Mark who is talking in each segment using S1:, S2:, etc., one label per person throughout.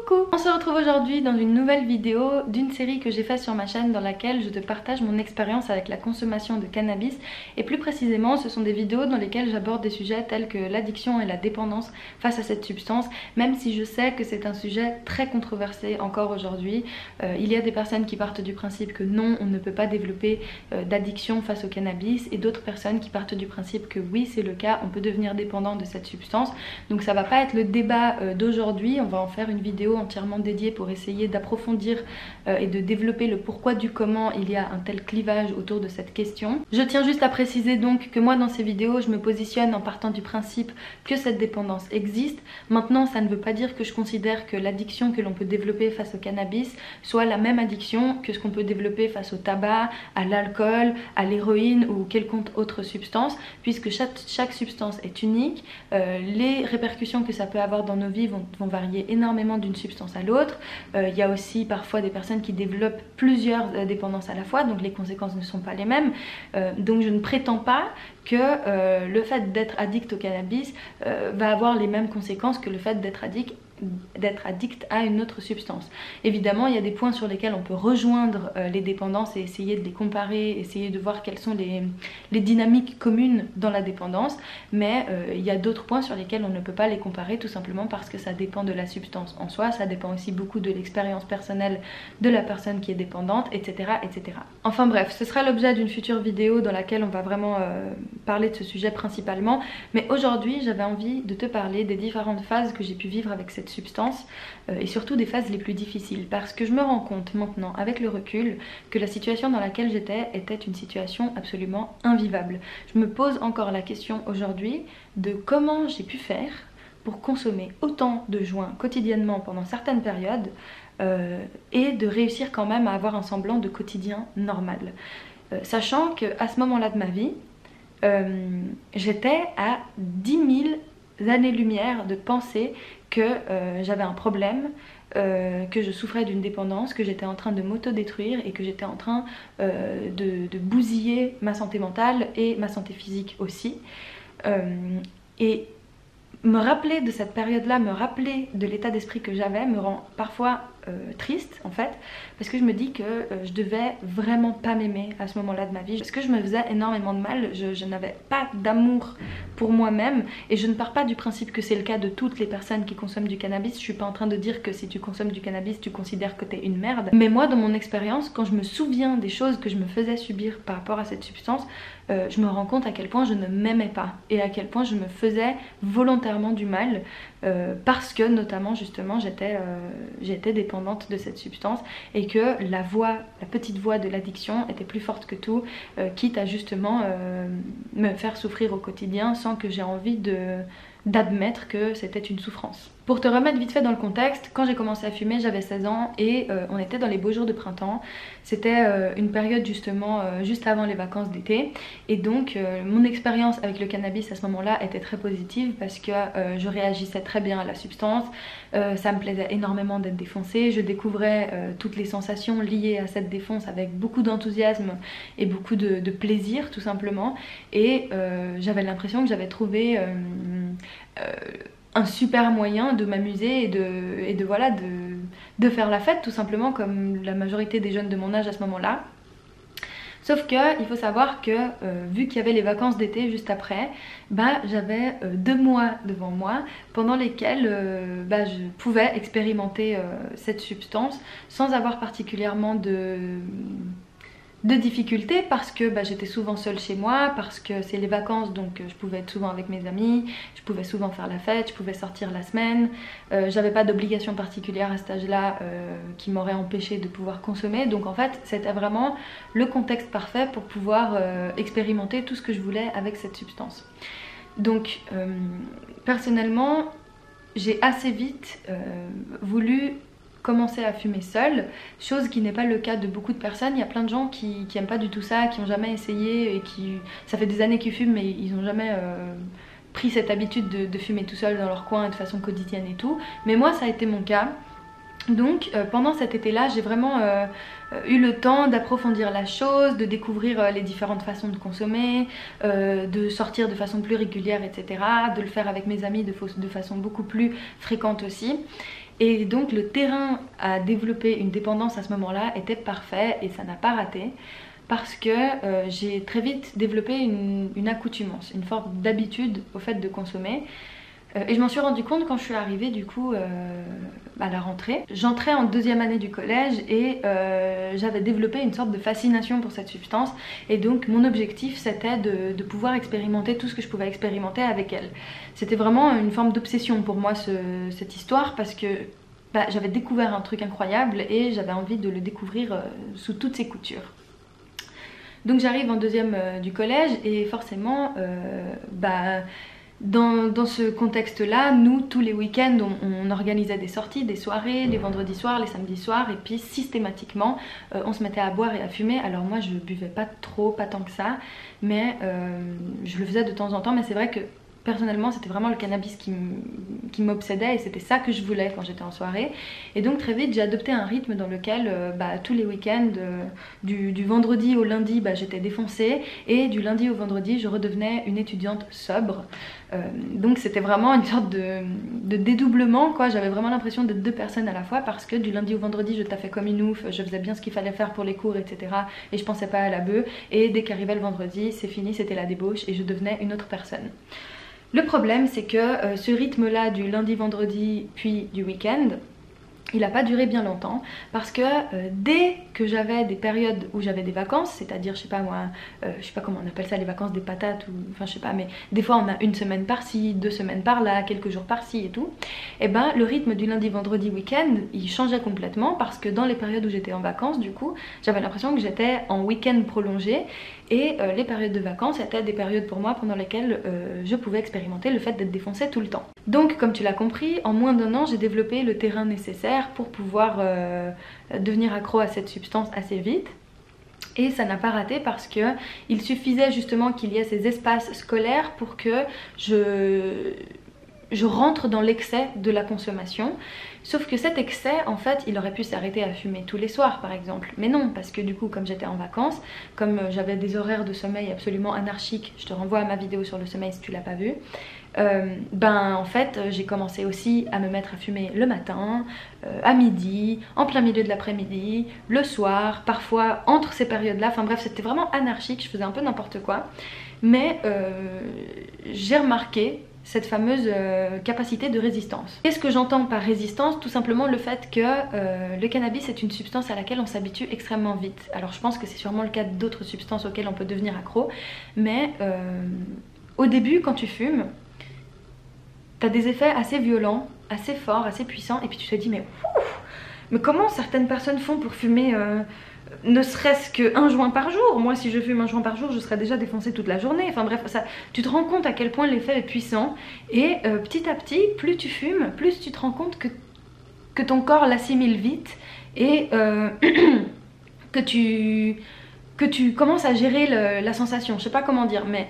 S1: Coucou! On se retrouve aujourd'hui dans une nouvelle vidéo d'une série que j'ai faite sur ma chaîne dans laquelle je te partage mon expérience avec la consommation de cannabis et plus précisément ce sont des vidéos dans lesquelles j'aborde des sujets tels que l'addiction et la dépendance face à cette substance, même si je sais que c'est un sujet très controversé encore aujourd'hui. Il y a des personnes qui partent du principe que non, on ne peut pas développer d'addiction face au cannabis et d'autres personnes qui partent du principe que oui, c'est le cas, on peut devenir dépendant de cette substance. Donc ça va pas être le débat d'aujourd'hui, on va en faire une vidéo entièrement dédiée pour essayer d'approfondir et de développer le pourquoi du comment il y a un tel clivage autour de cette question. Je tiens juste à préciser donc que moi dans ces vidéos je me positionne en partant du principe que cette dépendance existe. Maintenant ça ne veut pas dire que je considère que l'addiction que l'on peut développer face au cannabis soit la même addiction que ce qu'on peut développer face au tabac, à l'alcool, à l'héroïne ou quelconque autre substance, puisque chaque substance est unique. Les répercussions que ça peut avoir dans nos vies vont varier énormément d'une substance à l'autre. Il y a aussi parfois des personnes qui développent plusieurs dépendances à la fois, donc les conséquences ne sont pas les mêmes. Donc je ne prétends pas que le fait d'être addict au cannabis va avoir les mêmes conséquences que le fait d'être addict à une autre substance. Évidemment, il y a des points sur lesquels on peut rejoindre les dépendances et essayer de les comparer, essayer de voir quelles sont les dynamiques communes dans la dépendance, mais il y a d'autres points sur lesquels on ne peut pas les comparer tout simplement parce que ça dépend de la substance en soi, ça dépend aussi beaucoup de l'expérience personnelle de la personne qui est dépendante, etc. etc. Enfin bref, ce sera l'objet d'une future vidéo dans laquelle on va vraiment parler de ce sujet principalement, mais aujourd'hui j'avais envie de te parler des différentes phases que j'ai pu vivre avec cette substance et surtout des phases les plus difficiles, parce que je me rends compte maintenant avec le recul que la situation dans laquelle j'étais était une situation absolument invivable. Je me pose encore la question aujourd'hui de comment j'ai pu faire pour consommer autant de joints quotidiennement pendant certaines périodes et de réussir quand même à avoir un semblant de quotidien normal. Sachant qu'à ce moment-là de ma vie, j'étais à 10 000 années-lumière de penser que j'avais un problème, que je souffrais d'une dépendance, que j'étais en train de m'auto-détruire et que j'étais en train de bousiller ma santé mentale et ma santé physique aussi. Et me rappeler de cette période-là, me rappeler de l'état d'esprit que j'avais me rend parfois triste en fait, parce que je me dis que je devais vraiment pas m'aimer à ce moment-là de ma vie, parce que je me faisais énormément de mal, je n'avais pas d'amour pour moi-même, et je ne pars pas du principe que c'est le cas de toutes les personnes qui consomment du cannabis. Je suis pas en train de dire que si tu consommes du cannabis tu considères que t'es une merde, mais moi dans mon expérience, quand je me souviens des choses que je me faisais subir par rapport à cette substance, je me rends compte à quel point je ne m'aimais pas et à quel point je me faisais volontairement du mal parce que notamment justement j'étais dépendante de cette substance et que la petite voix de l'addiction était plus forte que tout, quitte à justement me faire souffrir au quotidien sans que j'ai envie d'admettre que c'était une souffrance. Pour te remettre vite fait dans le contexte, quand j'ai commencé à fumer j'avais 16 ans et on était dans les beaux jours de printemps. C'était une période justement juste avant les vacances d'été, et donc mon expérience avec le cannabis à ce moment-là était très positive parce que je réagissais très bien à la substance, ça me plaisait énormément d'être défoncée, je découvrais toutes les sensations liées à cette défonce avec beaucoup d'enthousiasme et beaucoup de plaisir tout simplement, et j'avais l'impression que j'avais trouvé un super moyen de m'amuser et de faire la fête tout simplement comme la majorité des jeunes de mon âge à ce moment-là. Sauf que il faut savoir que vu qu'il y avait les vacances d'été juste après, j'avais 2 mois devant moi pendant lesquels je pouvais expérimenter cette substance sans avoir particulièrement de difficultés, parce que j'étais souvent seule chez moi, parce que c'est les vacances, donc je pouvais être souvent avec mes amis, je pouvais souvent faire la fête, je pouvais sortir la semaine, j'avais pas d'obligation particulière à cet âge-là qui m'aurait empêché de pouvoir consommer, donc en fait c'était vraiment le contexte parfait pour pouvoir expérimenter tout ce que je voulais avec cette substance. Donc personnellement j'ai assez vite voulu commencer à fumer seule, chose qui n'est pas le cas de beaucoup de personnes. Il y a plein de gens qui aiment pas du tout ça, qui ont jamais essayé et ça fait des années qu'ils fument mais ils ont jamais pris cette habitude de fumer tout seul dans leur coin de façon quotidienne et tout. Mais moi ça a été mon cas. Donc pendant cet été-là, j'ai vraiment eu le temps d'approfondir la chose, de découvrir les différentes façons de consommer, de sortir de façon plus régulière, etc. De le faire avec mes amis de façon beaucoup plus fréquente aussi. Et donc le terrain à développer une dépendance à ce moment-là était parfait et ça n'a pas raté. Parce que j'ai très vite développé une accoutumance, une forme d'habitude au fait de consommer. Et je m'en suis rendu compte quand je suis arrivée du coup à la rentrée. J'entrais en 2e année du collège et j'avais développé une sorte de fascination pour cette substance. Et donc mon objectif c'était de pouvoir expérimenter tout ce que je pouvais expérimenter avec elle. C'était vraiment une forme d'obsession pour moi cette histoire parce que j'avais découvert un truc incroyable et j'avais envie de le découvrir sous toutes ses coutures. Donc j'arrive en 2e du collège et forcément dans ce contexte-là, nous tous les week-ends on organisait des sorties, des soirées, les vendredis soirs, les samedis soirs et puis systématiquement on se mettait à boire et à fumer. Alors moi je buvais pas trop, pas tant que ça, mais je le faisais de temps en temps. Mais c'est vrai que personnellement c'était vraiment le cannabis qui m'obsédait et c'était ça que je voulais quand j'étais en soirée. Et donc très vite j'ai adopté un rythme dans lequel tous les week-ends du vendredi au lundi j'étais défoncée et du lundi au vendredi je redevenais une étudiante sobre. Donc c'était vraiment une sorte de dédoublement quoi. J'avais vraiment l'impression d'être 2 personnes à la fois parce que du lundi au vendredi je taffais comme une ouf, je faisais bien ce qu'il fallait faire pour les cours etc. Et je pensais pas à la bœuf, et dès qu'arrivait le vendredi c'est fini, c'était la débauche et je devenais une autre personne. Le problème c'est que ce rythme là du lundi vendredi puis du week-end, il n'a pas duré bien longtemps parce que dès que j'avais des périodes où j'avais des vacances, c'est-à-dire je sais pas moi, je sais pas comment on appelle ça, les vacances des patates ou enfin je sais pas, mais des fois on a une semaine par-ci, 2 semaines par-là, quelques jours par-ci et tout, et ben le rythme du lundi vendredi week-end il changeait complètement parce que dans les périodes où j'étais en vacances du coup j'avais l'impression que j'étais en week-end prolongé et les périodes de vacances étaient des périodes pour moi pendant lesquelles je pouvais expérimenter le fait d'être défoncée tout le temps. Donc comme tu l'as compris, en moins d'1 an j'ai développé le terrain nécessaire pour pouvoir devenir accro à cette substance assez vite. Et ça n'a pas raté parce que il suffisait justement qu'il y ait ces espaces scolaires pour que je rentre dans l'excès de la consommation. Sauf que cet excès, en fait, il aurait pu s'arrêter à fumer tous les soirs par exemple. Mais non, parce que du coup, comme j'étais en vacances, comme j'avais des horaires de sommeil absolument anarchiques, je te renvoie à ma vidéo sur le sommeil si tu l'as pas vue, en fait j'ai commencé aussi à me mettre à fumer le matin, à midi, en plein milieu de l'après-midi, le soir, parfois entre ces périodes-là. Enfin bref, c'était vraiment anarchique, je faisais un peu n'importe quoi. Mais j'ai remarqué cette fameuse capacité de résistance. Qu'est-ce que j'entends par résistance? Tout simplement le fait que le cannabis est une substance à laquelle on s'habitue extrêmement vite. Alors je pense que c'est sûrement le cas d'autres substances auxquelles on peut devenir accro, mais au début quand tu fumes, t'as des effets assez violents, assez forts, assez puissants, et puis tu te dis mais comment certaines personnes font pour fumer ne serait-ce qu'un joint par jour? Moi si je fume un joint par jour je serais déjà défoncée toute la journée. Enfin bref, tu te rends compte à quel point l'effet est puissant et petit à petit plus tu fumes, plus tu te rends compte que ton corps l'assimile vite et que tu commences à gérer la sensation. Je sais pas comment dire, mais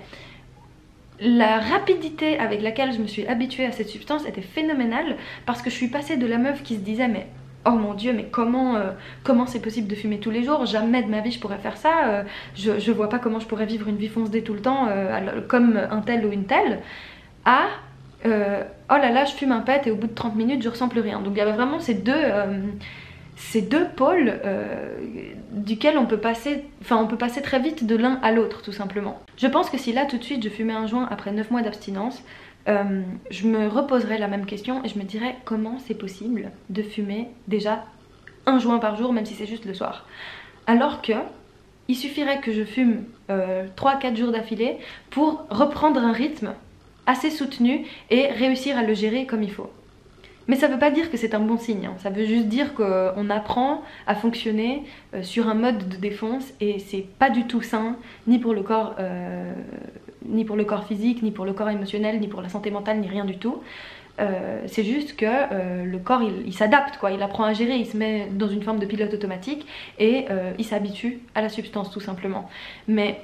S1: la rapidité avec laquelle je me suis habituée à cette substance était phénoménale parce que je suis passée de la meuf qui se disait mais oh mon dieu, mais comment c'est possible de fumer tous les jours? Jamais de ma vie je pourrais faire ça, je vois pas comment je pourrais vivre une vie foncedée tout le temps comme un tel ou une telle, à oh là là je fume un pet et au bout de 30 minutes je ressens plus rien. Donc il y avait vraiment ces deux pôles duquel on peut passer très vite de l'un à l'autre tout simplement. Je pense que si là tout de suite je fumais un joint après 9 mois d'abstinence, je me reposerais la même question et je me dirais comment c'est possible de fumer déjà un joint par jour même si c'est juste le soir. Alors que il suffirait que je fume 3-4 jours d'affilée pour reprendre un rythme assez soutenu et réussir à le gérer comme il faut. Mais ça veut pas dire que c'est un bon signe, hein. Ça veut juste dire qu'on apprend à fonctionner sur un mode de défonce et c'est pas du tout sain, ni pour le corps physique, ni pour le corps émotionnel, ni pour la santé mentale, ni rien du tout. C'est juste que le corps il s'adapte quoi, il apprend à gérer, il se met dans une forme de pilote automatique et il s'habitue à la substance tout simplement. Mais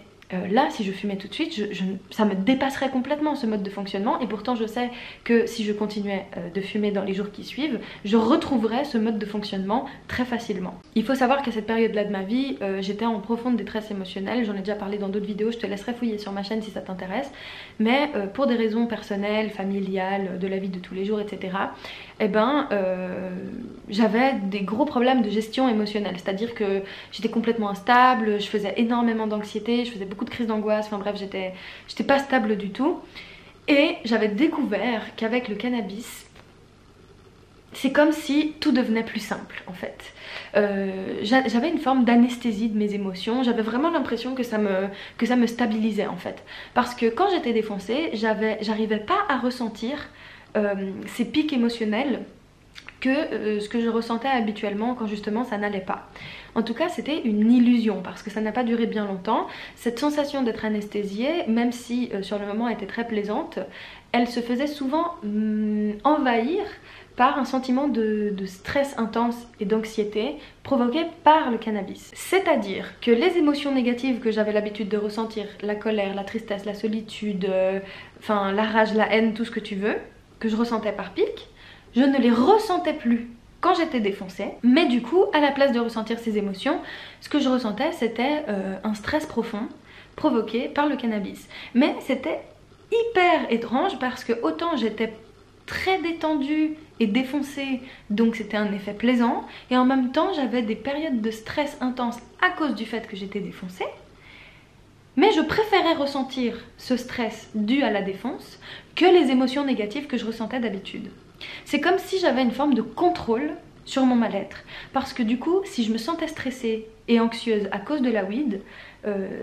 S1: là si je fumais tout de suite ça me dépasserait complètement ce mode de fonctionnement et pourtant je sais que si je continuais de fumer dans les jours qui suivent je retrouverais ce mode de fonctionnement très facilement. Il faut savoir qu'à cette période là de ma vie j'étais en profonde détresse émotionnelle, j'en ai déjà parlé dans d'autres vidéos, je te laisserai fouiller sur ma chaîne si ça t'intéresse, mais pour des raisons personnelles, familiales, de la vie de tous les jours etc. eh ben, j'avais des gros problèmes de gestion émotionnelle. C'est-à-dire que j'étais complètement instable, je faisais énormément d'anxiété, je faisais beaucoup de crises d'angoisse, enfin bref, j'étais pas stable du tout. Et j'avais découvert qu'avec le cannabis, c'est comme si tout devenait plus simple en fait. J'avais une forme d'anesthésie de mes émotions, j'avais vraiment l'impression que ça me stabilisait en fait. Parce que quand j'étais défoncée, j'arrivais pas à ressentir ces pics émotionnels que ce que je ressentais habituellement quand justement ça n'allait pas. En tout cas, c'était une illusion parce que ça n'a pas duré bien longtemps. Cette sensation d'être anesthésiée, même si sur le moment elle était très plaisante, elle se faisait souvent envahir par un sentiment de stress intense et d'anxiété provoqué par le cannabis. C'est-à-dire que les émotions négatives que j'avais l'habitude de ressentir, la colère, la tristesse, la solitude, enfin la rage, la haine, tout ce que tu veux, que je ressentais par pic, je ne les ressentais plus quand j'étais défoncée, mais du coup, à la place de ressentir ces émotions, ce que je ressentais, c'était un stress profond provoqué par le cannabis. Mais c'était hyper étrange parce que autant j'étais très détendue et défoncée, donc c'était un effet plaisant, et en même temps j'avais des périodes de stress intense à cause du fait que j'étais défoncée, mais je préférais ressentir ce stress dû à la défonce que les émotions négatives que je ressentais d'habitude. C'est comme si j'avais une forme de contrôle sur mon mal-être, parce que du coup, si je me sentais stressée et anxieuse à cause de la weed,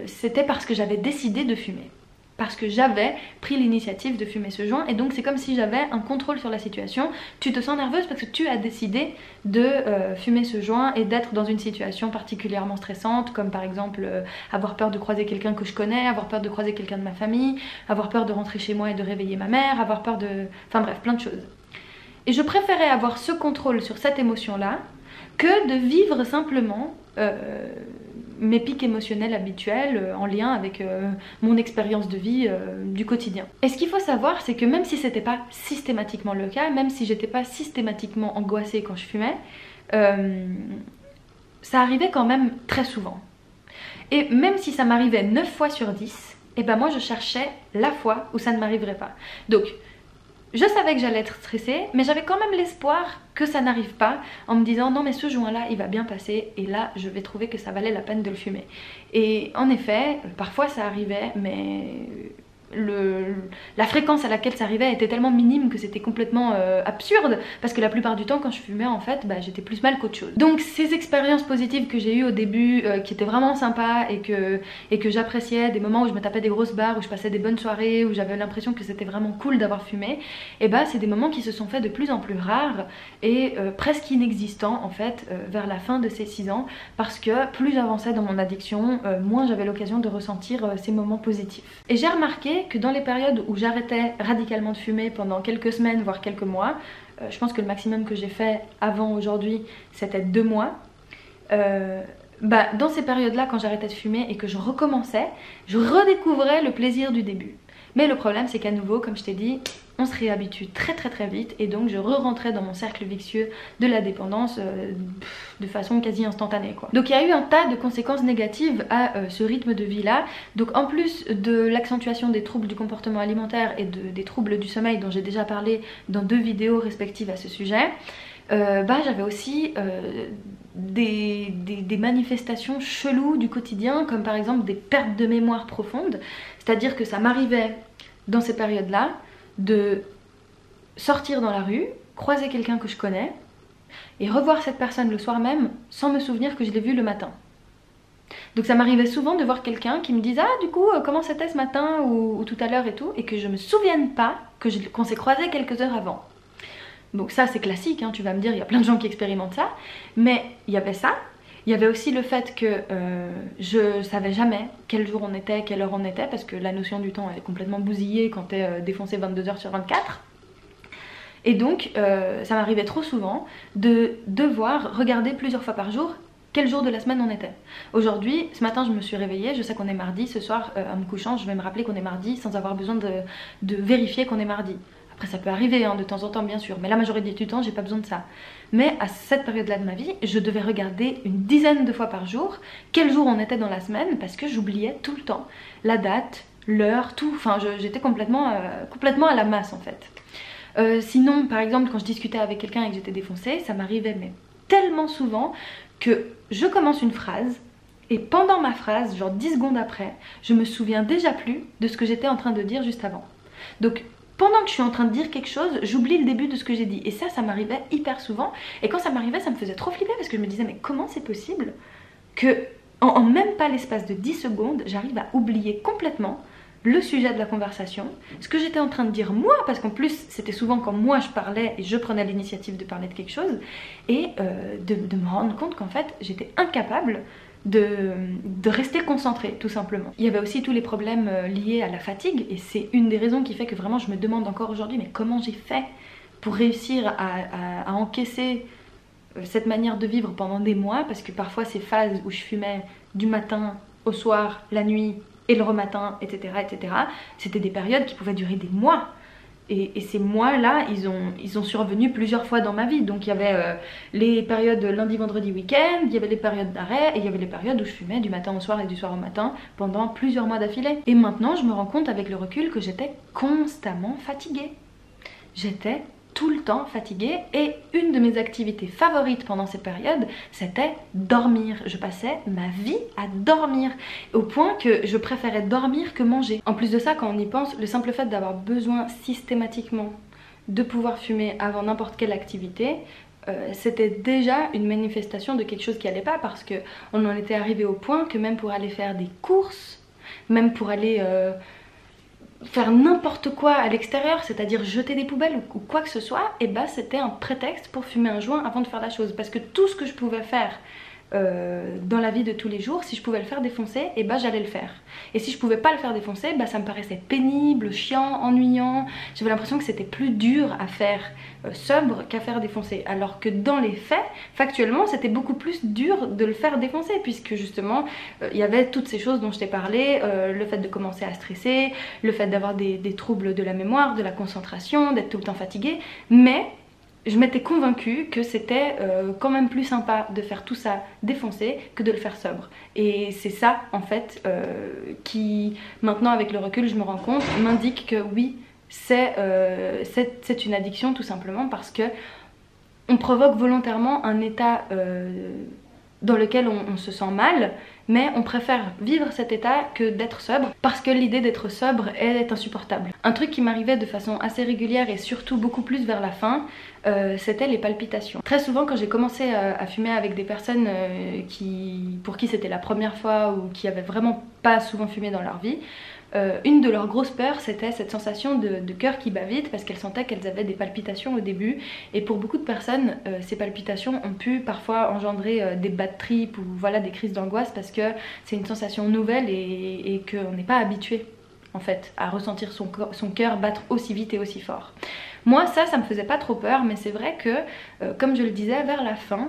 S1: c'était parce que j'avais décidé de fumer. Parce que j'avais pris l'initiative de fumer ce joint, et donc c'est comme si j'avais un contrôle sur la situation. Tu te sens nerveuse parce que tu as décidé de fumer ce joint et d'être dans une situation particulièrement stressante, comme par exemple avoir peur de croiser quelqu'un que je connais, avoir peur de croiser quelqu'un de ma famille, avoir peur de rentrer chez moi et de réveiller ma mère, avoir peur de... Enfin bref, plein de choses. Et je préférais avoir ce contrôle sur cette émotion-là que de vivre simplement mes pics émotionnels habituels en lien avec mon expérience de vie du quotidien. Et ce qu'il faut savoir, c'est que même si c'était pas systématiquement le cas, même si j'étais pas systématiquement angoissée quand je fumais, ça arrivait quand même très souvent. Et même si ça m'arrivait 9 fois sur 10, et ben moi je cherchais la fois où ça ne m'arriverait pas. Donc je savais que j'allais être stressée, mais j'avais quand même l'espoir que ça n'arrive pas, en me disant non mais ce joint là il va bien passer et là je vais trouver que ça valait la peine de le fumer. Et en effet, parfois ça arrivait, mais la fréquence à laquelle ça arrivait était tellement minime que c'était complètement absurde, parce que la plupart du temps quand je fumais en fait j'étais plus mal qu'autre chose. Donc ces expériences positives que j'ai eues au début qui étaient vraiment sympas et que j'appréciais, des moments où je me tapais des grosses barres, où je passais des bonnes soirées, où j'avais l'impression que c'était vraiment cool d'avoir fumé, et c'est des moments qui se sont faits de plus en plus rares et presque inexistants en fait vers la fin de ces 6 ans, parce que plus j'avançais dans mon addiction, moins j'avais l'occasion de ressentir ces moments positifs. Et j'ai remarqué que dans les périodes où j'arrêtais radicalement de fumer pendant quelques semaines voire quelques mois, je pense que le maximum que j'ai fait avant aujourd'hui c'était 2 mois, dans ces périodes là, quand j'arrêtais de fumer et que je recommençais, je redécouvrais le plaisir du début. Mais le problème c'est qu'à nouveau, comme je t'ai dit, on se réhabitue très vite, et donc je re-rentrais dans mon cercle vicieux de la dépendance de façon quasi instantanée quoi. Donc il y a eu un tas de conséquences négatives à ce rythme de vie là. Donc en plus de l'accentuation des troubles du comportement alimentaire et des troubles du sommeil dont j'ai déjà parlé dans 2 vidéos respectives à ce sujet, j'avais aussi des manifestations cheloues du quotidien, comme par exemple des pertes de mémoire profondes. C'est-à-dire que ça m'arrivait dans ces périodes-là de sortir dans la rue, croiser quelqu'un que je connais et revoir cette personne le soir même sans me souvenir que je l'ai vu le matin. Donc ça m'arrivait souvent de voir quelqu'un qui me dise « Ah du coup comment c'était ce matin ou tout à l'heure et tout » et que je me souvienne pas qu'on s'est croisé quelques heures avant. Donc ça c'est classique, hein, tu vas me dire, il y a plein de gens qui expérimentent ça, mais il y avait ça. Il y avait aussi le fait que je savais jamais quel jour on était, quelle heure on était, parce que la notion du temps elle est complètement bousillée quand t'es défoncé 22 heures sur 24. Et donc ça m'arrivait trop souvent de devoir regarder plusieurs fois par jour quel jour de la semaine on était. Aujourd'hui, ce matin je me suis réveillée, je sais qu'on est mardi, ce soir en me couchant je vais me rappeler qu'on est mardi sans avoir besoin de vérifier qu'on est mardi. Après ça peut arriver de temps en temps bien sûr, mais la majorité du temps j'ai pas besoin de ça. Mais à cette période-là de ma vie, je devais regarder une dizaine de fois par jour quel jour on était dans la semaine, parce que j'oubliais tout le temps la date, l'heure, tout. Enfin j'étais complètement à la masse en fait. Sinon, par exemple, quand je discutais avec quelqu'un et que j'étais défoncée, ça m'arrivait mais tellement souvent que je commence une phrase et pendant ma phrase, genre 10 secondes après, je me souviens déjà plus de ce que j'étais en train de dire juste avant. Donc pendant que je suis en train de dire quelque chose, j'oublie le début de ce que j'ai dit. Et ça m'arrivait hyper souvent. Et quand ça m'arrivait, ça me faisait trop flipper parce que je me disais mais comment c'est possible que en même pas l'espace de 10 secondes, j'arrive à oublier complètement le sujet de la conversation, ce que j'étais en train de dire moi, parce qu'en plus c'était souvent quand moi je parlais et je prenais l'initiative de parler de quelque chose, et de me rendre compte qu'en fait j'étais incapable de rester concentrée tout simplement. Il y avait aussi tous les problèmes liés à la fatigue, et c'est une des raisons qui fait que vraiment je me demande encore aujourd'hui mais comment j'ai fait pour réussir à encaisser cette manière de vivre pendant des mois, parce que parfois ces phases où je fumais du matin au soir, la nuit et le rematin, etc., etc., c'était des périodes qui pouvaient durer des mois. Et ces mois-là, ils ont survenu plusieurs fois dans ma vie. Donc il y avait les périodes lundi, vendredi, week-end, il y avait les périodes d'arrêt, et il y avait les périodes où je fumais du matin au soir et du soir au matin pendant plusieurs mois d'affilée. Et maintenant, je me rends compte avec le recul que j'étais constamment fatiguée. J'étais tout le temps fatiguée, et une de mes activités favorites pendant ces périodes, c'était dormir. Je passais ma vie à dormir, au point que je préférais dormir que manger. En plus de ça, quand on y pense, le simple fait d'avoir besoin systématiquement de pouvoir fumer avant n'importe quelle activité, c'était déjà une manifestation de quelque chose qui allait pas, parce que on en était arrivé au point que même pour aller faire des courses, même pour aller faire n'importe quoi à l'extérieur, c'est-à-dire jeter des poubelles ou quoi que ce soit, et bah c'était un prétexte pour fumer un joint avant de faire la chose. Parce que tout ce que je pouvais faire dans la vie de tous les jours, si je pouvais le faire défoncer, et bah j'allais le faire. Et si je pouvais pas le faire défoncer, bah ça me paraissait pénible, chiant, ennuyant. J'avais l'impression que c'était plus dur à faire sobre qu'à faire défoncer. Alors que dans les faits, factuellement, c'était beaucoup plus dur de le faire défoncer, puisque justement, il y avait toutes ces choses dont je t'ai parlé, le fait de commencer à stresser, le fait d'avoir des troubles de la mémoire, de la concentration, d'être tout le temps fatiguée, mais je m'étais convaincue que c'était quand même plus sympa de faire tout ça défoncer que de le faire sobre. Et c'est ça en fait qui, maintenant avec le recul, je me rends compte, m'indique que oui, c'est une addiction tout simplement, parce que on provoque volontairement un état dans lequel on se sent mal, mais on préfère vivre cet état que d'être sobre, parce que l'idée d'être sobre est insupportable. Un truc qui m'arrivait de façon assez régulière et surtout beaucoup plus vers la fin, c'était les palpitations. Très souvent quand j'ai commencé à fumer avec des personnes pour qui c'était la première fois ou qui avaient vraiment pas souvent fumé dans leur vie, une de leurs grosses peurs, c'était cette sensation de cœur qui bat vite, parce qu'elles sentaient qu'elles avaient des palpitations au début. Et pour beaucoup de personnes, ces palpitations ont pu parfois engendrer des bad trips ou voilà, des crises d'angoisse, parce que c'est une sensation nouvelle et qu'on n'est pas habitué en fait à ressentir son cœur battre aussi vite et aussi fort. Moi ça me faisait pas trop peur, mais c'est vrai que comme je le disais, vers la fin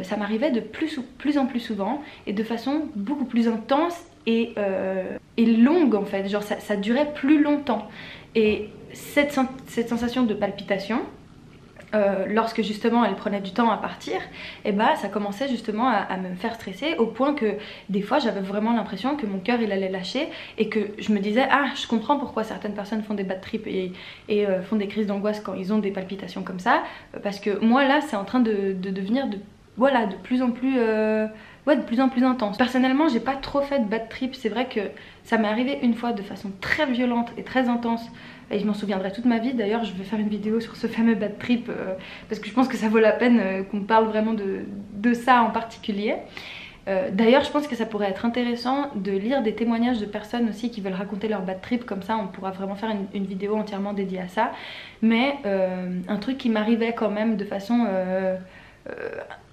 S1: ça m'arrivait de plus en plus souvent et de façon beaucoup plus intense et longue en fait, genre ça durait plus longtemps. Et cette sensation de palpitation, lorsque justement elle prenait du temps à partir, et bah ça commençait justement à me faire stresser, au point que des fois j'avais vraiment l'impression que mon cœur il allait lâcher, et que je me disais ah je comprends pourquoi certaines personnes font des bad trips et font des crises d'angoisse quand ils ont des palpitations comme ça, parce que moi là c'est en train de devenir de plus en plus de plus en plus intense. Personnellement j'ai pas trop fait de bad trip, c'est vrai que ça m'est arrivé une fois de façon très violente et très intense, et je m'en souviendrai toute ma vie. D'ailleurs je vais faire une vidéo sur ce fameux bad trip parce que je pense que ça vaut la peine qu'on parle vraiment de ça en particulier. D'ailleurs je pense que ça pourrait être intéressant de lire des témoignages de personnes aussi qui veulent raconter leur bad trip, comme ça on pourra vraiment faire une vidéo entièrement dédiée à ça. Mais un truc qui m'arrivait quand même de façon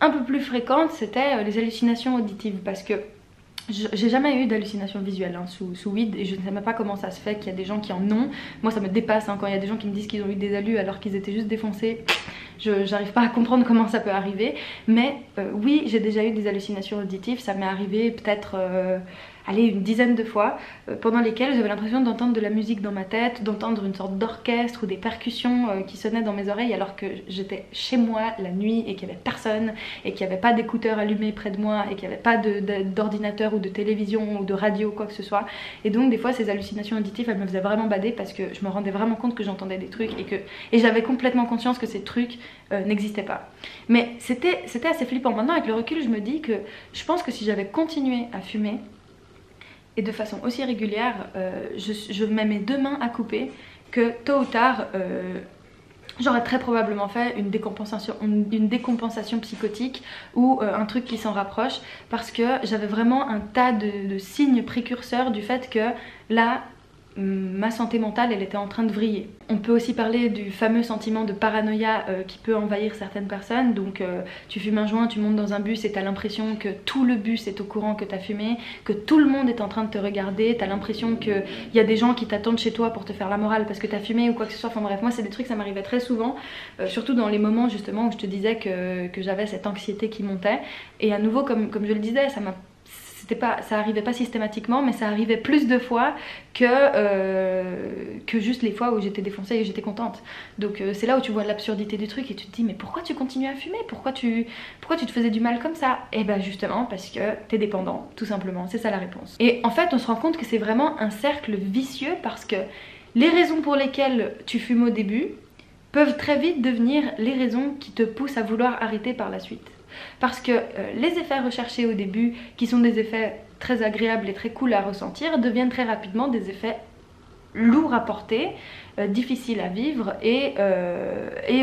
S1: un peu plus fréquente, c'était les hallucinations auditives, parce que j'ai jamais eu d'hallucinations visuelles sous weed, et je ne sais même pas comment ça se fait qu'il y a des gens qui en ont. Moi ça me dépasse quand il y a des gens qui me disent qu'ils ont eu des hallus alors qu'ils étaient juste défoncés. J'arrive pas à comprendre comment ça peut arriver. Mais oui, j'ai déjà eu des hallucinations auditives. Ça m'est arrivé peut-être allez, une dizaine de fois, pendant lesquelles j'avais l'impression d'entendre de la musique dans ma tête, d'entendre une sorte d'orchestre ou des percussions qui sonnaient dans mes oreilles alors que j'étais chez moi la nuit et qu'il n'y avait personne et qu'il n'y avait pas d'écouteurs allumés près de moi et qu'il n'y avait pas d'ordinateur ou de télévision ou de radio, quoi que ce soit. Et donc des fois ces hallucinations auditives, elles me faisaient vraiment bader parce que je me rendais vraiment compte que j'entendais des trucs et j'avais complètement conscience que ces trucs n'existaient pas. Mais c'était assez flippant. Maintenant avec le recul, je me dis que je pense que si j'avais continué à fumer et de façon aussi régulière, je mets mes deux mains à couper que tôt ou tard j'aurais très probablement fait une décompensation psychotique ou un truc qui s'en rapproche, parce que j'avais vraiment un tas de signes précurseurs du fait que là, ma santé mentale, elle était en train de vriller. On peut aussi parler du fameux sentiment de paranoïa qui peut envahir certaines personnes. Donc tu fumes un joint, tu montes dans un bus et t'as l'impression que tout le bus est au courant que t'as fumé, que tout le monde est en train de te regarder, t'as l'impression qu'il y a des gens qui t'attendent chez toi pour te faire la morale parce que t'as fumé ou quoi que ce soit. Enfin bref, moi c'est des trucs, ça m'arrivait très souvent, surtout dans les moments justement où je te disais que j'avais cette anxiété qui montait. Et à nouveau, comme je le disais, ça arrivait pas systématiquement, mais ça arrivait plus de fois que juste les fois où j'étais défoncée et j'étais contente. Donc c'est là où tu vois l'absurdité du truc et tu te dis mais pourquoi tu continues à fumer, pourquoi tu te faisais du mal comme ça? Et ben justement parce que t'es dépendant, tout simplement, c'est ça la réponse. Et en fait on se rend compte que c'est vraiment un cercle vicieux, parce que les raisons pour lesquelles tu fumes au début peuvent très vite devenir les raisons qui te poussent à vouloir arrêter par la suite. Parce que les effets recherchés au début, qui sont des effets très agréables et très cool à ressentir, deviennent très rapidement des effets lourds à porter, difficiles à vivre et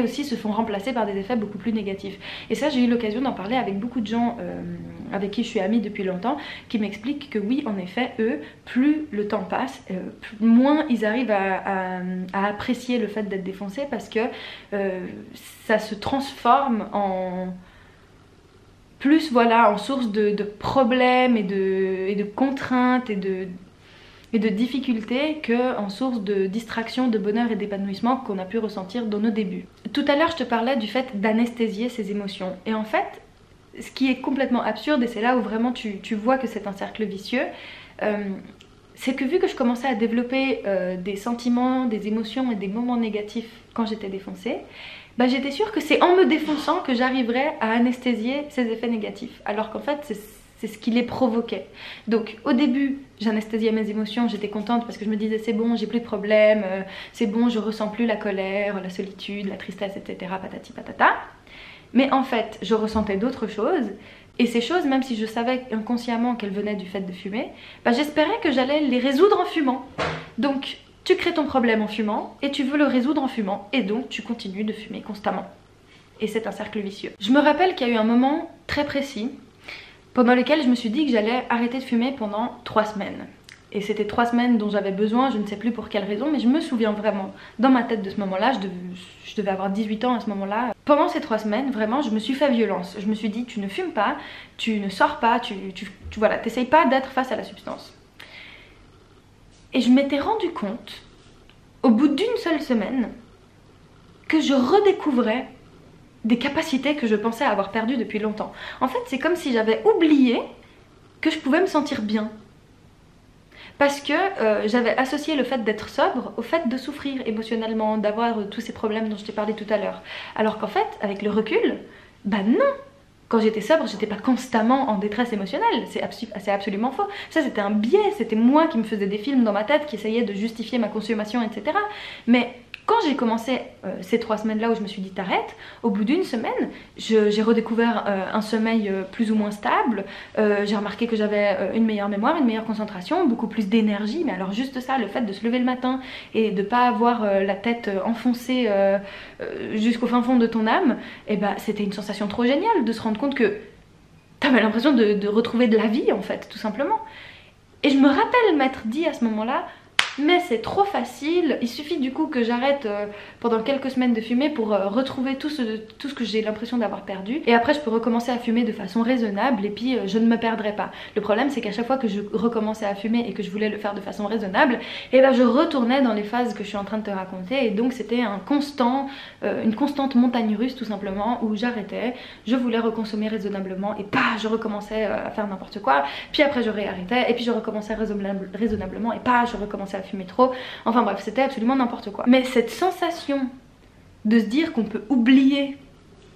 S1: aussi se font remplacer par des effets beaucoup plus négatifs. Et ça, j'ai eu l'occasion d'en parler avec beaucoup de gens avec qui je suis amie depuis longtemps, qui m'expliquent que oui, en effet, eux, plus le temps passe, moins ils arrivent à apprécier le fait d'être défoncés, parce que ça se transforme en plus, voilà, en source de problèmes et de contraintes et de difficultés, qu'en source de distraction, de bonheur et d'épanouissement qu'on a pu ressentir dans nos débuts. Tout à l'heure, je te parlais du fait d'anesthésier ses émotions. Et en fait, ce qui est complètement absurde, et c'est là où vraiment tu vois que c'est un cercle vicieux, c'est que vu que je commençais à développer des sentiments, des émotions et des moments négatifs quand j'étais défoncée, bah j'étais sûre que c'est en me défonçant que j'arriverais à anesthésier ces effets négatifs, alors qu'en fait c'est ce qui les provoquait. Donc au début j'anesthésiais mes émotions, j'étais contente parce que je me disais c'est bon, j'ai plus de problème, c'est bon, je ressens plus la colère, la solitude, la tristesse, etc. patati patata. Mais en fait je ressentais d'autres choses, et ces choses, même si je savais inconsciemment qu'elles venaient du fait de fumer, bah j'espérais que j'allais les résoudre en fumant. Donc tu crées ton problème en fumant et tu veux le résoudre en fumant, et donc tu continues de fumer constamment. Et c'est un cercle vicieux. Je me rappelle qu'il y a eu un moment très précis pendant lequel je me suis dit que j'allais arrêter de fumer pendant 3 semaines. Et c'était 3 semaines dont j'avais besoin, je ne sais plus pour quelle raison, mais je me souviens vraiment dans ma tête de ce moment-là, je devais avoir 18 ans à ce moment-là. Pendant ces 3 semaines, vraiment, je me suis fait violence. Je me suis dit, tu ne fumes pas, tu ne sors pas, voilà, t'essayes pas d'être face à la substance. Et je m'étais rendu compte, au bout d'une seule semaine, que je redécouvrais des capacités que je pensais avoir perdues depuis longtemps. En fait, c'est comme si j'avais oublié que je pouvais me sentir bien. Parce que j'avais associé le fait d'être sobre au fait de souffrir émotionnellement, d'avoir tous ces problèmes dont je t'ai parlé tout à l'heure. Alors qu'en fait, avec le recul, bah non! Quand j'étais sobre, j'étais pas constamment en détresse émotionnelle, c'est absolument faux. Ça c'était un biais, c'était moi qui me faisais des films dans ma tête, qui essayais de justifier ma consommation, etc. Mais quand j'ai commencé ces 3 semaines-là où je me suis dit t'arrêtes, au bout d'une semaine, j'ai redécouvert un sommeil plus ou moins stable, j'ai remarqué que j'avais une meilleure mémoire, une meilleure concentration, beaucoup plus d'énergie, mais alors juste ça, le fait de se lever le matin et de pas avoir la tête enfoncée jusqu'au fin fond de ton âme, et bah, c'était une sensation trop géniale de se rendre compte que t'avais l'impression de retrouver de la vie en fait, tout simplement. Et je me rappelle m'être dit à ce moment-là, mais c'est trop facile. Il suffit du coup que j'arrête pendant quelques semaines de fumer pour retrouver tout ce que j'ai l'impression d'avoir perdu, et après je peux recommencer à fumer de façon raisonnable, et puis je ne me perdrai pas. Le problème c'est qu'à chaque fois que je recommençais à fumer et que je voulais le faire de façon raisonnable, et ben je retournais dans les phases que je suis en train de te raconter, et donc c'était une constante montagne russe tout simplement, où j'arrêtais, je voulais reconsommer raisonnablement, et bah je recommençais à faire n'importe quoi, puis après je réarrêtais, et puis je recommençais raisonnablement, et pas je recommençais à fumer trop. Enfin bref, c'était absolument n'importe quoi. Mais cette sensation de se dire qu'on peut oublier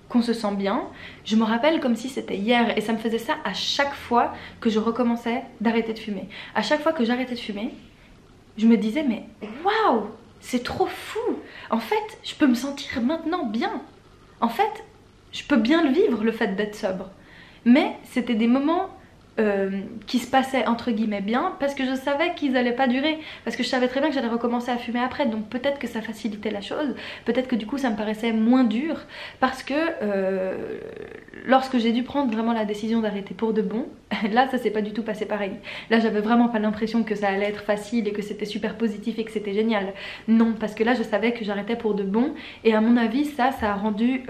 S1: qu'on se sent bien, je me rappelle comme si c'était hier, et ça me faisait ça à chaque fois que je recommençais d'arrêter de fumer. À chaque fois que j'arrêtais de fumer, je me disais mais waouh, c'est trop fou. En fait, je peux me sentir maintenant bien. En fait, je peux bien le vivre, le fait d'être sobre. Mais c'était des moments qui se passaient entre guillemets bien, parce que je savais qu'ils allaient pas durer, parce que je savais très bien que j'allais recommencer à fumer après, donc peut-être que ça facilitait la chose, peut-être que du coup ça me paraissait moins dur, parce que lorsque j'ai dû prendre vraiment la décision d'arrêter pour de bon, là ça s'est pas du tout passé pareil. Là j'avais vraiment pas l'impression que ça allait être facile et que c'était super positif et que c'était génial. Non, parce que là je savais que j'arrêtais pour de bon, et à mon avis ça a rendu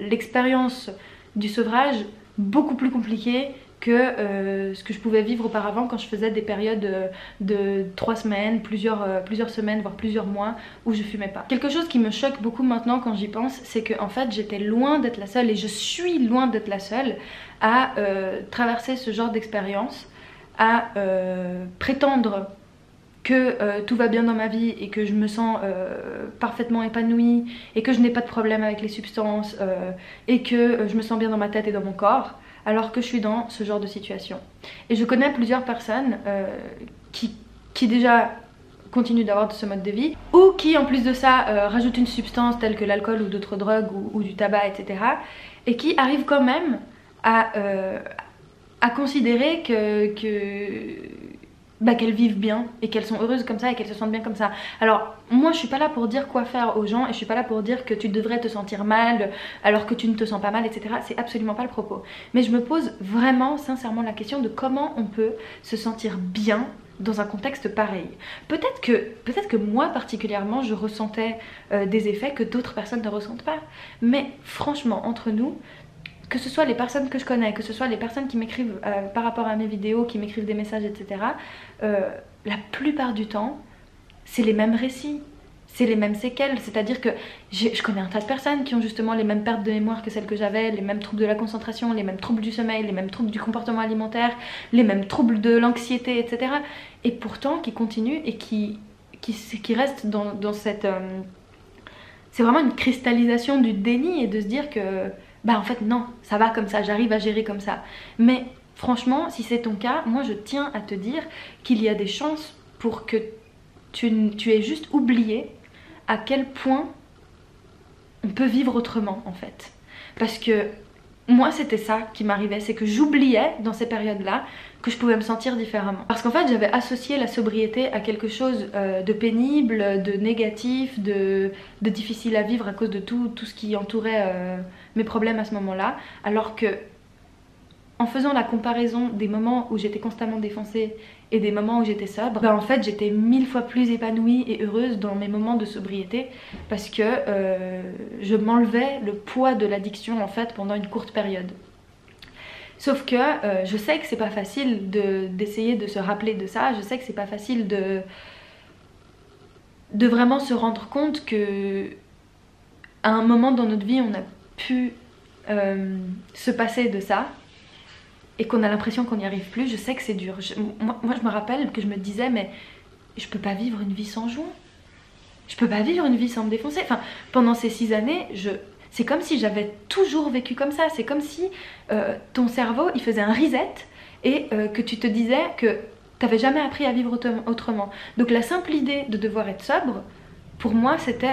S1: l'expérience du sevrage beaucoup plus compliquée que ce que je pouvais vivre auparavant, quand je faisais des périodes de 3 semaines, plusieurs semaines, voire plusieurs mois où je fumais pas. Quelque chose qui me choque beaucoup maintenant quand j'y pense, c'est que en fait j'étais loin d'être la seule, et je suis loin d'être la seule à traverser ce genre d'expérience, à prétendre que tout va bien dans ma vie et que je me sens parfaitement épanouie et que je n'ai pas de problème avec les substances et que je me sens bien dans ma tête et dans mon corps, alors que je suis dans ce genre de situation. Et je connais plusieurs personnes qui déjà continuent d'avoir ce mode de vie, ou qui en plus de ça rajoutent une substance telle que l'alcool ou d'autres drogues ou du tabac, etc. et qui arrivent quand même à considérer qu'elles vivent bien et qu'elles sont heureuses comme ça et qu'elles se sentent bien comme ça. Alors moi je suis pas là pour dire quoi faire aux gens, et je suis pas là pour dire que tu devrais te sentir mal alors que tu ne te sens pas mal, etc. C'est absolument pas le propos. Mais je me pose vraiment sincèrement la question de comment on peut se sentir bien dans un contexte pareil. Peut-être que moi particulièrement je ressentais des effets que d'autres personnes ne ressentent pas. Mais franchement, entre nous, que ce soit les personnes que je connais, que ce soit les personnes qui m'écrivent par rapport à mes vidéos, qui m'écrivent des messages, etc. La plupart du temps, c'est les mêmes récits, c'est les mêmes séquelles. C'est-à-dire que je connais un tas de personnes qui ont justement les mêmes pertes de mémoire que celles que j'avais, les mêmes troubles de la concentration, les mêmes troubles du sommeil, les mêmes troubles du comportement alimentaire, les mêmes troubles de l'anxiété, etc. Et pourtant qui continuent et qui restent dans cette... c'est vraiment une cristallisation du déni, et de se dire que... bah en fait non, ça va comme ça, j'arrive à gérer comme ça. Mais franchement, si c'est ton cas, moi je tiens à te dire qu'il y a des chances pour que tu aies juste oublié à quel point on peut vivre autrement en fait. Parce que moi c'était ça qui m'arrivait, c'est que j'oubliais dans ces périodes-là que je pouvais me sentir différemment. Parce qu'en fait j'avais associé la sobriété à quelque chose de pénible, de négatif, de difficile à vivre à cause de tout ce qui entourait mes problèmes à ce moment-là. Alors que en faisant la comparaison des moments où j'étais constamment défoncée et des moments où j'étais sobre, bah en fait j'étais 1000 fois plus épanouie et heureuse dans mes moments de sobriété, parce que je m'enlevais le poids de l'addiction en fait pendant une courte période. Sauf que je sais que c'est pas facile d'essayer de se rappeler de ça, je sais que c'est pas facile de vraiment se rendre compte que à un moment dans notre vie on a pu se passer de ça et qu'on a l'impression qu'on n'y arrive plus. Je sais que c'est dur. Moi je me rappelle que je me disais mais je peux pas vivre une vie sans joint, je peux pas vivre une vie sans me défoncer. Enfin pendant ces 6 années c'est comme si j'avais toujours vécu comme ça. C'est comme si ton cerveau il faisait un reset et que tu te disais que t'avais jamais appris à vivre autrement. Donc la simple idée de devoir être sobre, pour moi c'était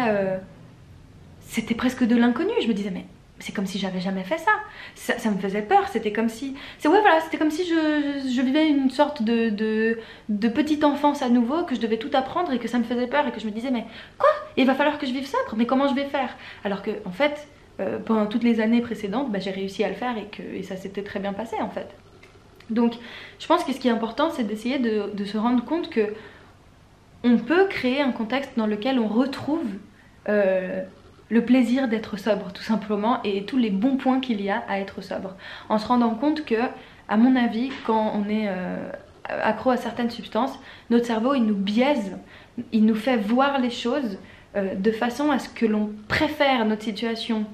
S1: presque de l'inconnu. Je me disais mais c'est comme si j'avais jamais fait ça. Ça me faisait peur, c'était comme si... c'était comme si je vivais une sorte de petite enfance à nouveau, que je devais tout apprendre et que ça me faisait peur et que je me disais mais quoi? Il va falloir que je vive sobre, mais comment je vais faire? Alors que en fait, pendant toutes les années précédentes, bah, j'ai réussi à le faire et ça s'était très bien passé en fait. Donc je pense que ce qui est important c'est d'essayer de se rendre compte que on peut créer un contexte dans lequel on retrouve le plaisir d'être sobre tout simplement et tous les bons points qu'il y a à être sobre, en se rendant compte que, à mon avis, quand on est accro à certaines substances, notre cerveau il nous biaise, il nous fait voir les choses de façon à ce que l'on préfère notre situation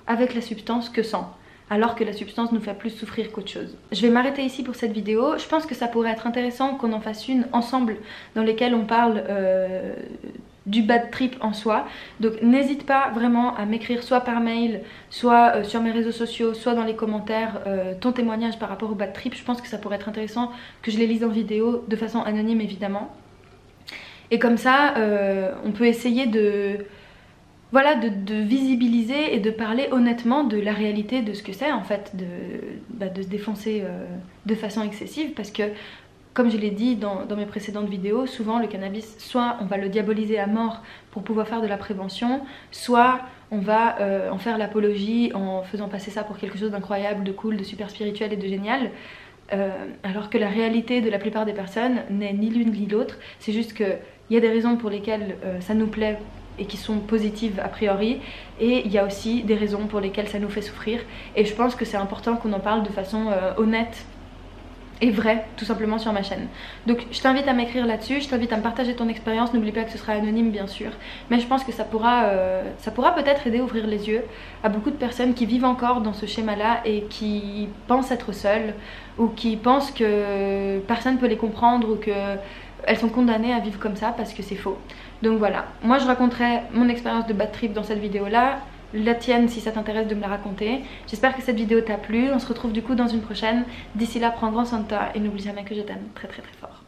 S1: avec la substance que sans, alors que la substance nous fait plus souffrir qu'autre chose. Je vais m'arrêter ici pour cette vidéo. Je pense que ça pourrait être intéressant qu'on en fasse une ensemble dans lesquelles on parle du bad trip en soi. Donc n'hésite pas vraiment à m'écrire soit par mail, soit sur mes réseaux sociaux, soit dans les commentaires ton témoignage par rapport au bad trip. Je pense que ça pourrait être intéressant que je les lise en vidéo de façon anonyme évidemment. Et comme ça on peut essayer de visibiliser et de parler honnêtement de la réalité de ce que c'est en fait de se défoncer de façon excessive, parce que comme je l'ai dit dans mes précédentes vidéos, souvent le cannabis, soit on va le diaboliser à mort pour pouvoir faire de la prévention, soit on va en faire l'apologie en faisant passer ça pour quelque chose d'incroyable, de cool, de super spirituel et de génial. Alors que la réalité de la plupart des personnes n'est ni l'une ni l'autre. C'est juste qu'il y a des raisons pour lesquelles ça nous plaît et qui sont positives a priori, et il y a aussi des raisons pour lesquelles ça nous fait souffrir, et je pense que c'est important qu'on en parle de façon honnête et vraie, tout simplement sur ma chaîne. Donc je t'invite à m'écrire là-dessus, je t'invite à me partager ton expérience, n'oublie pas que ce sera anonyme bien sûr, mais je pense que ça pourra peut-être aider à ouvrir les yeux à beaucoup de personnes qui vivent encore dans ce schéma-là et qui pensent être seules, ou qui pensent que personne ne peut les comprendre, ou qu'elles sont condamnées à vivre comme ça parce que c'est faux. Donc voilà, moi je raconterai mon expérience de bad trip dans cette vidéo là, la tienne si ça t'intéresse de me la raconter. J'espère que cette vidéo t'a plu, on se retrouve du coup dans une prochaine. D'ici là, prends grand soin de toi et n'oublie jamais que je t'aime très très très fort.